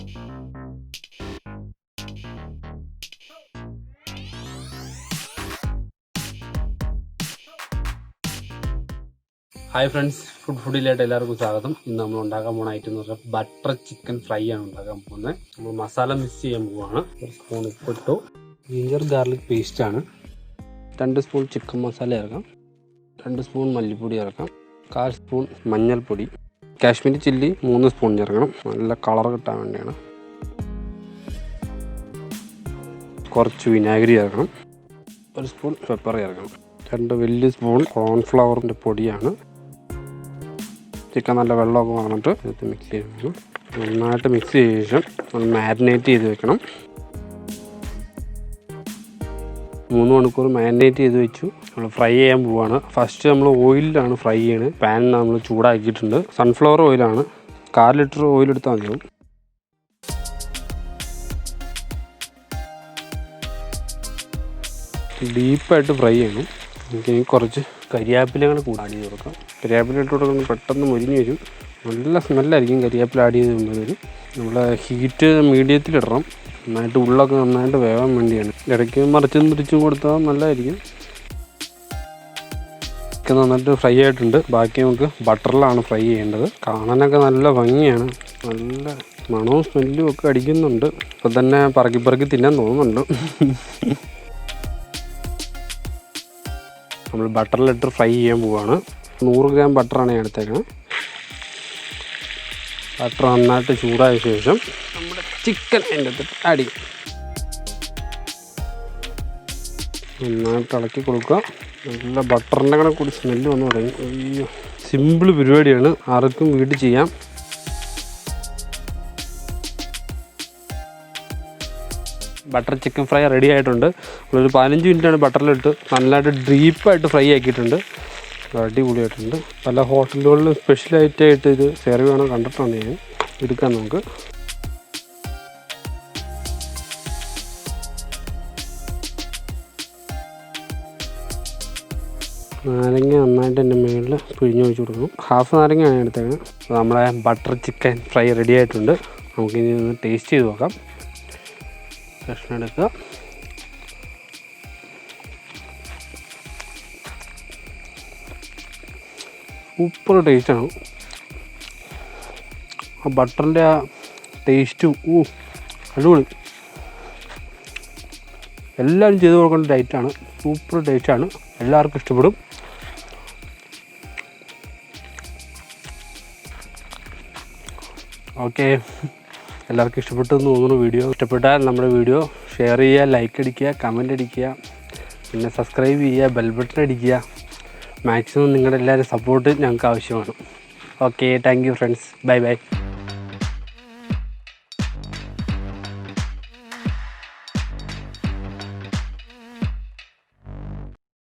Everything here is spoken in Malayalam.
ഹായ് ഫ്രണ്ട്സ്, ഫുഡിലായിട്ട് എല്ലാവർക്കും സ്വാഗതം. ഇന്ന് നമ്മൾ ഉണ്ടാക്കാൻ പോകുന്ന ഐറ്റം എന്ന് പറഞ്ഞാൽ ബട്ടർ ചിക്കൻ ഫ്രൈ ആണ് ഉണ്ടാക്കാൻ പോകുന്നത്. നമ്മൾ മസാല മിക്സ് ചെയ്യാൻ പോവുകയാണ്. ഒരു സ്പൂൺ ഉപ്പിട്ടു, ജിഞ്ചർ ഗാർലിക് പേസ്റ്റ് ആണ്, 2 സ്പൂൺ ചിക്കൻ മസാല ഇറക്കാം, 2 സ്പൂൺ മല്ലിപ്പൊടി ഇറക്കാം, 1/4 സ്പൂൺ മഞ്ഞൾപ്പൊടി, കാശ്മീരി ചില്ലി 3 സ്പൂൺ ചേർക്കണം, നല്ല കളർ കിട്ടാൻ വേണ്ടിയാണ്. കുറച്ച് വിനാഗിരി ചേർക്കണം, 1 സ്പൂൺ പെപ്പർ ചേർക്കണം, 2 വലിയ സ്പൂൺ കോൺഫ്ലവറിൻ്റെ പൊടിയാണ്. ചിക്കൻ നല്ല വെള്ളമൊക്കെ വന്നിട്ട് ഇത് മിക്സ് ചെയ്യണം. നന്നായിട്ട് മിക്സ് ചെയ്ത ശേഷം നമ്മൾ മാരിനേറ്റ് ചെയ്ത് വെക്കണം. 3 മണിക്കൂർ മാരിനേറ്റ് ചെയ്ത് വെച്ചു. നമ്മൾ ഫ്രൈ ചെയ്യാൻ പോവുകയാണ്. ഫസ്റ്റ് നമ്മൾ ഓയിലാണ് ഫ്രൈ ചെയ്യണത്. പാൻ നമ്മൾ ചൂടാക്കിയിട്ടുണ്ട്. സൺഫ്ലവർ ഓയിലാണ്. 1/4 ലിറ്റർ ഓയിൽ എടുത്താൽ മതിയാവും. ഡീപ്പായിട്ട് ഫ്രൈ ചെയ്യണം. എനിക്ക് കുറച്ച് കരിയാപ്പിലകൾ കൂടെ ആഡ് ചെയ്ത് കൊടുക്കാം. കരിയാപ്പില ഇട്ട് കൊടുക്കുന്നത് പെട്ടെന്ന് മുരിഞ്ഞ് വരും. നല്ല സ്മെല്ലായിരിക്കും കരിയാപ്പില ആഡ് ചെയ്ത് വരുമ്പോൾ. നമ്മൾ ഹീറ്റ് മീഡിയത്തിലിടണം. നന്നായിട്ട് ഉള്ളൊക്കെ നന്നായിട്ട് വേവാൻ വേണ്ടിയാണ്. ഇടയ്ക്ക് മറിച്ചും തിരിച്ചും കൊടുത്താൽ നല്ലതായിരിക്കും. ഒക്കെ നന്നായിട്ട് ഫ്രൈ ആയിട്ടുണ്ട്. ബാക്കി നമുക്ക് ബട്ടറിലാണ് ഫ്രൈ ചെയ്യേണ്ടത്. കാണാനൊക്കെ നല്ല ഭംഗിയാണ്. നല്ല മണവും സ്മെല്ലും ഒക്കെ അടിക്കുന്നുണ്ട്. ഇപ്പം തന്നെ പറക്കി തിന്നാൻ തോന്നുന്നുണ്ട്. നമ്മൾ ബട്ടറിലിട്ട് ഫ്രൈ ചെയ്യാൻ പോവുകയാണ്. 100 ഗ്രാം ബട്ടറാണ് ഞാൻ എടുത്തേക്കുന്നത്. ബട്ടർ നന്നായിട്ട് ചൂടായ ശേഷം നമ്മുടെ ചിക്കൻ അതിൻ്റെ അകത്ത് ആഡ് ചെയ്യും. നന്നായിട്ട് ഇളക്കി കൊടുക്കുക. നല്ല ബട്ടറിൻ്റെ കൂടെ കൂടി സ്മെല്ല് വന്ന് തുടങ്ങി. അയ്യോ, സിമ്പിൾ പരിപാടിയാണ്, ആർക്കും വീട്ടിൽ ചെയ്യാം. ബട്ടർ ചിക്കൻ ഫ്രൈ റെഡി ആയിട്ടുണ്ട്. നമ്മളൊരു 15 മിനിറ്റാണ് ബട്ടറിലിട്ട് നല്ലതായിട്ട് ഡീപ്പായിട്ട് ഫ്രൈ ആക്കിയിട്ടുണ്ട്. അടിപൊളിയായിട്ടുണ്ട്. പല ഹോട്ടലുകളിലും സ്പെഷ്യലായിട്ടായിട്ട് ഇത് സെർവ് ചെയ്യണം കണ്ടിട്ടുണ്ട് ഞാൻ. എടുക്കാം നമുക്ക്. നാരങ്ങ നന്നായിട്ട് എൻ്റെ മുകളിൽ പിഴിഞ്ഞ് വെച്ച് കൊടുക്കണം. ഹാഫ് നാരങ്ങയാണ് എടുത്തേക്കുന്നത്. നമ്മളെ ബട്ടർ ചിക്കൻ ഫ്രൈ റെഡി ആയിട്ടുണ്ട്. നമുക്കിനി ഒന്ന് ടേസ്റ്റ് ചെയ്ത് നോക്കാം. കഷ്ണം എടുക്കുക. സൂപ്പർ ടേസ്റ്റാണ്. ആ ബട്ടറിൻ്റെ ആ ടേസ്റ്റും അടിപൊളി. എല്ലാവരും ചെയ്ത് കൊടുക്കേണ്ട ഡയറ്റാണ്. സൂപ്പർ ടേസ്റ്റാണ്. എല്ലാവർക്കും ഇഷ്ടപ്പെടും. ഓക്കെ, എല്ലാവർക്കും ഇഷ്ടപ്പെട്ടെന്ന് തോന്നുന്നു വീഡിയോ. ഇഷ്ടപ്പെട്ടാൽ നമ്മുടെ വീഡിയോ ഷെയർ ചെയ്യുക, ലൈക്ക് അടിക്കുക, കമൻ്റ് അടിക്കുക, പിന്നെ സബ്സ്ക്രൈബ് ചെയ്യുക, ബെൽ ബട്ടൺ അടിക്കുക. മാക്സിമം നിങ്ങളുടെ എല്ലാവരും സപ്പോർട്ട് ഞങ്ങൾക്ക് ആവശ്യമാണ്. Okay, thank you friends. Bye bye.